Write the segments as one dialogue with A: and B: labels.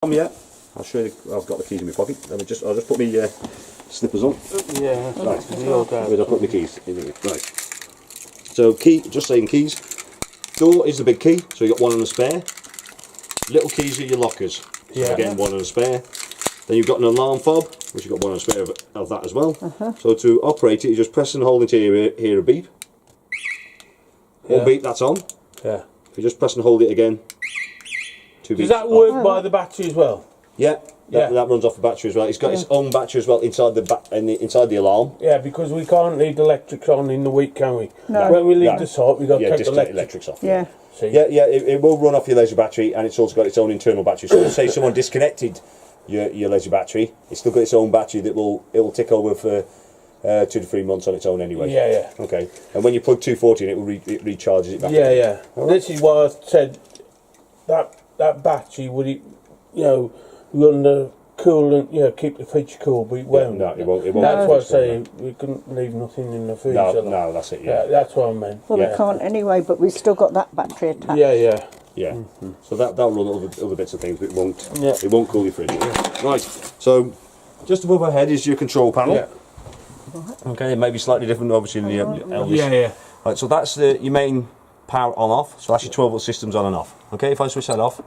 A: Yeah, I'll show you. I've got the keys in my pocket. I'll just put my slippers on.
B: Yeah,
A: right. Where'd I put my keys? In here. Right. So key, just saying keys. Door is the big key, so you got one and a spare. Little keys are your lockers. So
B: yeah.
A: Again, one and a spare. Then you've got an alarm fob, which you've got one and a spare of that as well. So to operate it, you just press and hold until you hear a beep. One beep, that's on.
B: Yeah.
A: If you just press and hold it again.
B: Does that work by the battery as well?
A: Yeah, that runs off the battery as well. It's got its own battery as well inside the inside the alarm.
B: Yeah, because we can't leave the electrics on in the week, can we?
C: No.
B: When we leave the site, we've got to take the
A: electrics off.
C: Yeah.
B: See?
A: Yeah, it will run off your laser battery, and it's also got its own internal battery. So say someone disconnected your laser battery, it's still got its own battery that it will tick over for 2 to 3 months on its own anyway.
B: Yeah.
A: Okay, and when you plug 240 in, it recharges it back.
B: Yeah.
A: Right.
B: This is why I said that battery would run the cool and keep the fridge cool, but it won't.
A: No, it won't.
B: That's why I say we couldn't leave nothing in the freezer.
A: No, that's it.
B: Yeah, that's what I meant.
C: Well, we can't anyway, but we've still got that battery attached.
A: Yeah. So that'll run other bits of things, but it won't.
B: Yeah.
A: It won't cool your fridge. Right. So just above our head is your control panel.
B: Yeah.
A: Okay, it may be slightly different, obviously, in the Elvis.
B: Yeah.
A: Right. So that's your main power on off. So that's your 12-volt systems on and off. Okay. If I switch that off,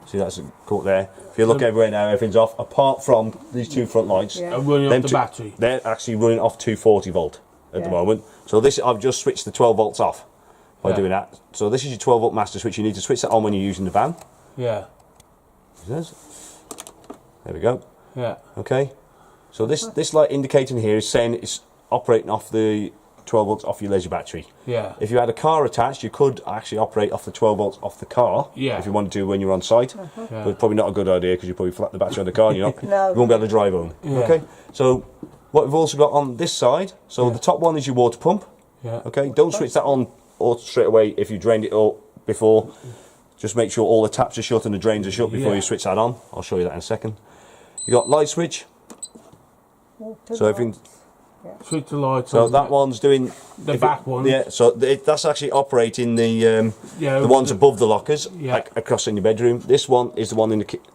A: see that's caught there. If you look everywhere now, everything's off apart from these two front lights.
C: Yeah.
B: I'm running off the battery.
A: They're actually running off 240 volt at the moment. So this, I've just switched the 12 volts off by doing that. So this is your 12 volt master switch. You need to switch that on when you're using the van.
B: Yeah.
A: There we go.
B: Yeah.
A: Okay. So this light indicating here is saying it's operating off the 12 volts off your laser battery.
B: Yeah.
A: If you had a car attached, you could actually operate off the 12 volts off the car.
B: Yeah.
A: If you wanted to when you're on site. But probably not a good idea because you probably flat the battery on the car and you won't be able to drive home.
B: Yeah.
A: Okay. So what we've also got on this side, so the top one is your water pump.
B: Yeah.
A: Okay. Don't switch that on straight away if you drained it all before. Just make sure all the taps are shut and the drains are shut before you switch that on. I'll show you that in a second. You got light switch. So everything.
B: Switch the lights
A: So
B: on.
A: that one's doing
B: the back one.
A: Yeah. So that's actually operating the ones above the lockers, like across in your bedroom. This one is the one in the kitchen.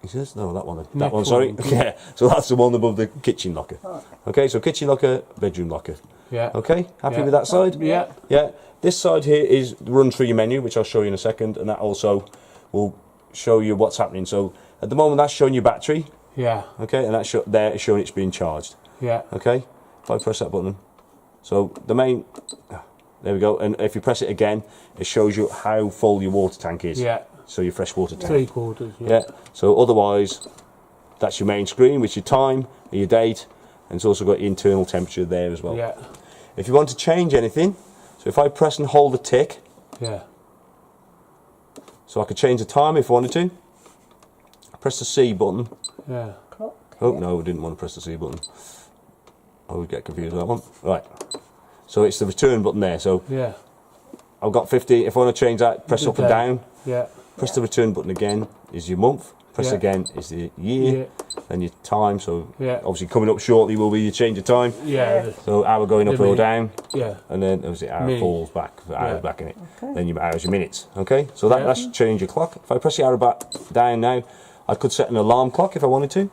A: He says no, that one. That one. Sorry. Yeah. So that's the one above the kitchen locker. Okay. So kitchen locker, bedroom locker.
B: Yeah.
A: Okay. Happy with that side?
B: Yeah.
A: Yeah. This side here is runs through your menu, which I'll show you in a second, and that also will show you what's happening. So at the moment, that's showing your battery.
B: Yeah.
A: Okay, and that's there is showing it's being charged.
B: Yeah.
A: Okay. If I press that button, so the main, there we go. And if you press it again, it shows you how full your water tank is.
B: Yeah.
A: So your fresh water tank.
B: 3/4.
A: Yeah. So otherwise, that's your main screen with your time, your date, and it's also got your internal temperature there as well.
B: Yeah.
A: If you want to change anything, so if I press and hold the tick,
B: Yeah.
A: so I could change the time if I wanted to. Press the C button.
B: Yeah.
A: Oh no, I didn't want to press the C button. I would get confused with that one. Right. So it's the return button there. So
B: Yeah.
A: I've got 50. If I want to change that, press up and down.
B: Yeah.
A: Press the return button again is your month. Press again is the year. Then your time. So obviously coming up shortly will be your change of time.
B: Yeah.
A: So hour going up or down.
B: Yeah.
A: And then obviously hour falls back. Hours back in it.
C: Okay.
A: Then your hours, your minutes. Okay. So that's change your clock. If I press the arrow back down now, I could set an alarm clock if I wanted to.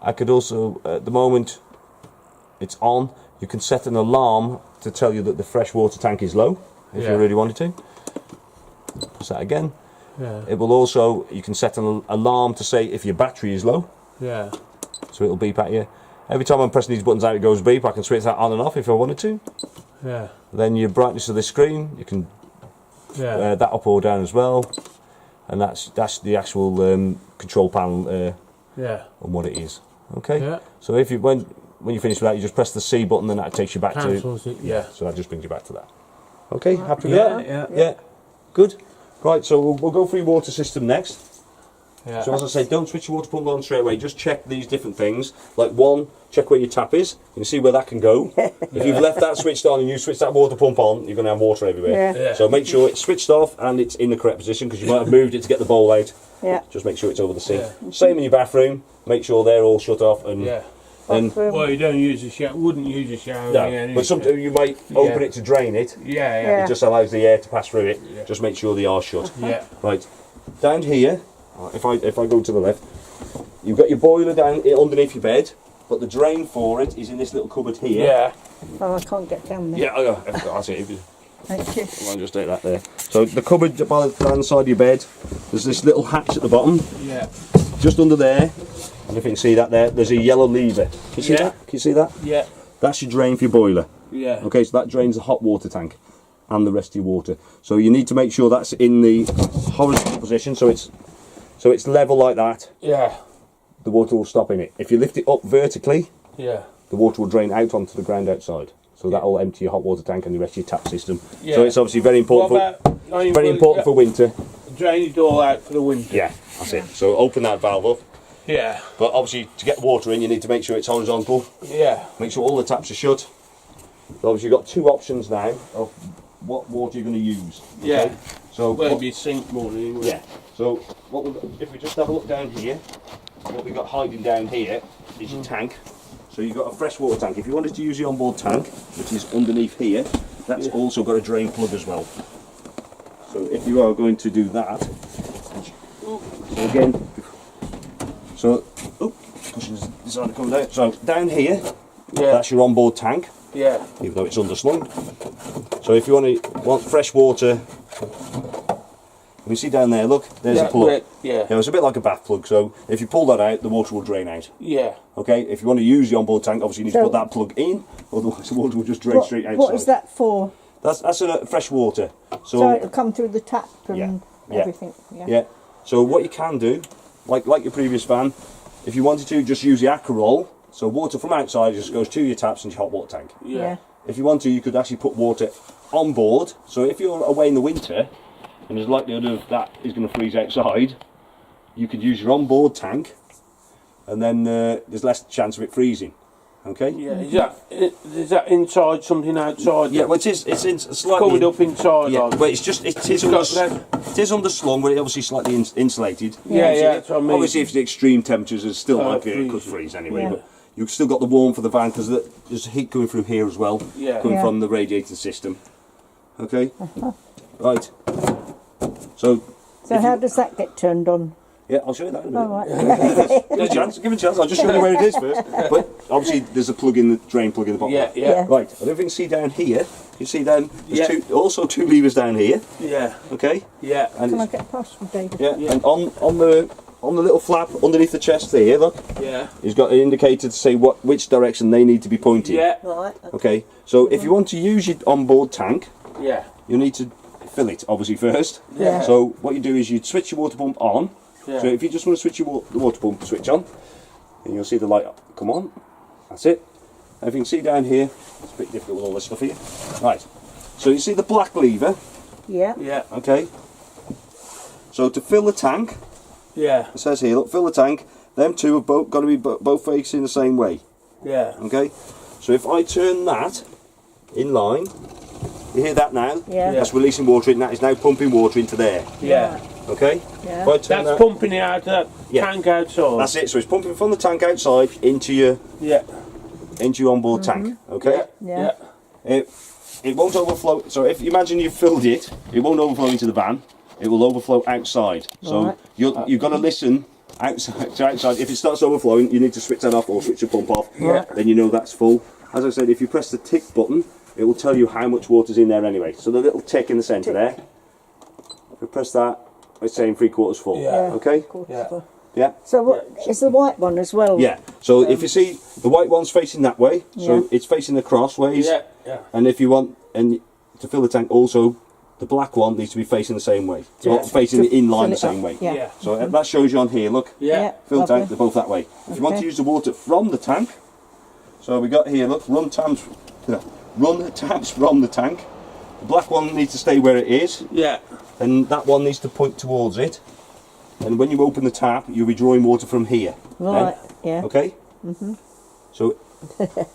A: I could also, at the moment it's on, you can set an alarm to tell you that the fresh water tank is low, if you really wanted to. Press that again.
B: Yeah.
A: It will also, you can set an alarm to say if your battery is low.
B: Yeah.
A: So it'll beep at you. Every time I'm pressing these buttons out it goes beep. I can switch that on and off if I wanted to.
B: Yeah.
A: Then your brightness of the screen, you can that up or down as well. And that's the actual control panel on what it is. Okay.
B: Yeah.
A: So if you when you finish with that, you just press the C button, and that takes you back
B: Cancels it. Yeah.
A: So that just brings you back to that. Okay. Happy with
B: Yeah.
A: that? Yeah. Good. Right. So we'll go through your water system next.
B: Yeah.
A: So as I say, don't switch your water pump on straight away. Just check these different things. Like one, check where your tap is. You can see where that can go. If you've left that switched on and you switch that water pump on, you're going to have water everywhere.
C: Yeah.
A: So make sure it's switched off and it's in the correct position because you might have moved it to get the bowl out.
C: Yeah.
A: Just make sure it's over the sink. Same in your bathroom. Make sure they're all shut off and. And
B: well, you don't use a shower. Wouldn't use a shower.
A: no, but sometimes you might open it to drain it.
B: Yeah.
A: It just allows the air to pass through it. Just make sure they are shut.
B: Yeah.
A: Right. Down here, If I go to the left, you've got your boiler down underneath your bed, but the drain for it is in this little cupboard here.
B: Yeah.
C: Oh, I can't get down there.
A: Yeah, that's it.
C: Thank you.
A: I'll just take that there. So the cupboard down the side of your bed, there's this little hatch at the bottom,
B: Yeah.
A: just under there. And if you can see that there's a yellow lever. Can you see
B: Yeah.
A: that? Can you see that?
B: Yeah.
A: That's your drain for your boiler.
B: Yeah.
A: Okay, so that drains the hot water tank and the rest of your water. So you need to make sure that's in the horizontal position, so it's level like that.
B: Yeah.
A: The water will stop in it. If you lift it up vertically,
B: Yeah.
A: the water will drain out onto the ground outside. So that will empty your hot water tank and the rest of your tap system.
B: Yeah.
A: So it's obviously very important
B: What about
A: for winter.
B: drainage all out for the winter?
A: Yeah, that's it. So open that valve up.
B: Yeah.
A: But obviously to get water in, you need to make sure it's horizontal.
B: Yeah.
A: Make sure all the taps are shut. So obviously you've got two options now of what water you're going to use. Okay?
B: Yeah.
A: So
B: Maybe sink more anyway.
A: yeah. So if we just have a look down here, what we've got hiding down here is your tank. So you've got a freshwater tank. If you wanted to use the onboard tank, which is underneath here, that's also got a drain plug as well. So if you are going to do that, so again, cushions decided to come down. So down here, that's your onboard tank,
B: Yeah.
A: even though it's underslung. So if you want fresh water, you see down there, look, there's a plug.
B: Yeah.
A: It's a bit like a bath plug, so if you pull that out, the water will drain out.
B: Yeah.
A: Okay, if you want to use the onboard tank, obviously you need to put that plug in, otherwise the water will just drain straight outside.
C: What is that for?
A: That's fresh water.
C: So it'll come through the tap and
A: Yeah.
C: everything.
A: Yeah. So what you can do, like your previous van, if you wanted to, just use the Aquaroll. So water from outside just goes to your taps and your hot water tank.
B: Yeah.
A: If you want to, you could actually put water on board. So if you're away in the winter, and there's likelihood of that is going to freeze outside, you could use your onboard tank, and then there's less chance of it freezing. Okay.
B: Yeah. Is that inside something outside?
A: Yeah. Well, it's slightly
B: covered up inside.
A: Yeah.
B: like?
A: But it is underslung, but it's obviously slightly insulated.
B: Yeah,
A: Obviously,
B: that's what I mean.
A: Obviously, if it's extreme temperatures, it's still it
B: freeze.
A: could freeze anyway.
C: Yeah.
A: But you've still got the warmth for the van because there's heat coming through here as well,
B: Yeah.
A: coming
C: Yeah.
A: from the radiator system. Okay. Right. So
C: how does that get turned on?
A: yeah, I'll show you that in a minute.
C: All right.
A: Give a chance. I'll just show you where it is first. But obviously, there's a plug in the drain plug in the bottom.
B: Yeah.
C: Yeah.
B: Yeah.
A: Right. I don't think you see down here. You see down. There's
B: Yeah.
A: also two levers down here.
B: Yeah.
A: Okay.
B: Yeah.
A: And
C: Can I
A: it's-
C: get past from David?
A: yeah, and on the little flap underneath the chest there, look,
B: Yeah.
A: he's got an indicator to say which direction they need to be pointing.
B: Yeah.
C: Right.
A: Okay, so if you want to use your onboard tank,
B: Yeah.
A: you need to fill it obviously first.
C: Yeah.
A: So what you do is you switch your water pump on.
B: Yeah.
A: So if you just want to switch the water pump switch on, and you'll see the light come on. That's it. And if you can see down here, it's a bit difficult with all this stuff here. Right. So you see the black lever.
C: Yeah.
B: Yeah.
A: Okay. So to fill the tank.
B: Yeah.
A: It says here, look, fill the tank. Them two have got to be both facing the same way.
B: Yeah.
A: Okay? So if I turn that in line, you hear that now?
C: Yeah.
A: That's releasing water in, that is now pumping water into there.
B: Yeah.
A: Okay?
C: Yeah.
A: If I turn
B: That's
A: that,
B: pumping it out of that
A: Yeah.
B: tank outside.
A: that's it. So it's pumping from the tank outside into your
B: Yeah.
A: onboard tank. Okay?
C: Yeah.
B: Yeah.
A: It won't overflow. So if you imagine you've filled it, it won't overflow into the van. It will overflow outside. So
C: Right.
A: you've got to listen outside to outside. If it starts overflowing, you need to switch that off or switch the pump off.
B: Yeah.
A: Then you know that's full. As I said, if you press the tick button, it will tell you how much water's in there anyway. So the little tick in the centre there. If you press that, it's saying 3/4 full.
B: Yeah.
A: Okay.
B: Yeah.
A: Yeah.
C: So what is the white one as well?
A: Yeah. So if you see the white one's facing that way, so
C: Yeah.
A: it's facing the crossways.
B: Yeah. Yeah.
A: And if you want to fill the tank, also the black one needs to be facing the same way. So
B: Yeah.
A: it's facing in line the
C: fill it
A: same
C: up.
A: way.
C: Yeah.
B: Yeah.
A: So that shows you on here. Look,
B: Yeah.
A: fill
C: lovely.
A: tank. They're both that way. If you want to
C: Okay.
A: use the water from the tank, so we got here. Look, run taps from the tank. The black one needs to stay where it is,
B: Yeah.
A: and that one needs to point towards it. And when you open the tap, you'll be drawing water from here. then.
C: Right. Yeah.
A: Okay. So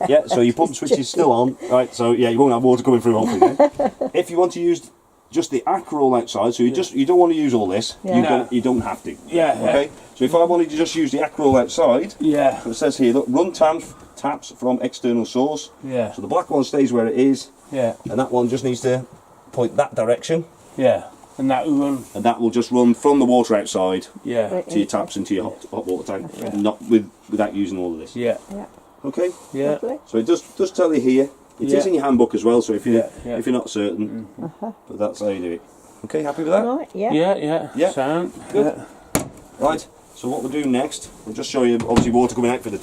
A: yeah, so your pump switch is still on, right? So yeah, you won't have water coming through hopefully. Then. If you want to use just the Aquaroll outside, so you don't want to use all this.
C: Yeah.
A: You don't have to.
B: Yeah.
A: Okay. So if I wanted to just use the Aquaroll outside,
B: Yeah.
A: so it says here, look, run taps from external source.
B: Yeah.
A: So the black one stays where it is,
B: Yeah.
A: and that one just needs to point that direction.
B: Yeah. And that will run.
A: and that will just run from the water outside
B: Yeah.
C: Right.
A: to your taps into your hot water tank, not without using all of this.
B: Yeah.
C: Yeah.
A: Okay.
B: Yeah.
C: Lovely.
A: So it does tell you here. It is
B: Yeah.
A: in your handbook as well. So if you
B: Yeah.
A: if you're not certain, but that's how you do it. Okay, happy with that?
C: Right, yeah.
B: Yeah.
A: Yeah.
B: Sound.
A: Good.
B: Yeah.
A: Right. So what we'll do next, we'll just show you obviously water coming out for the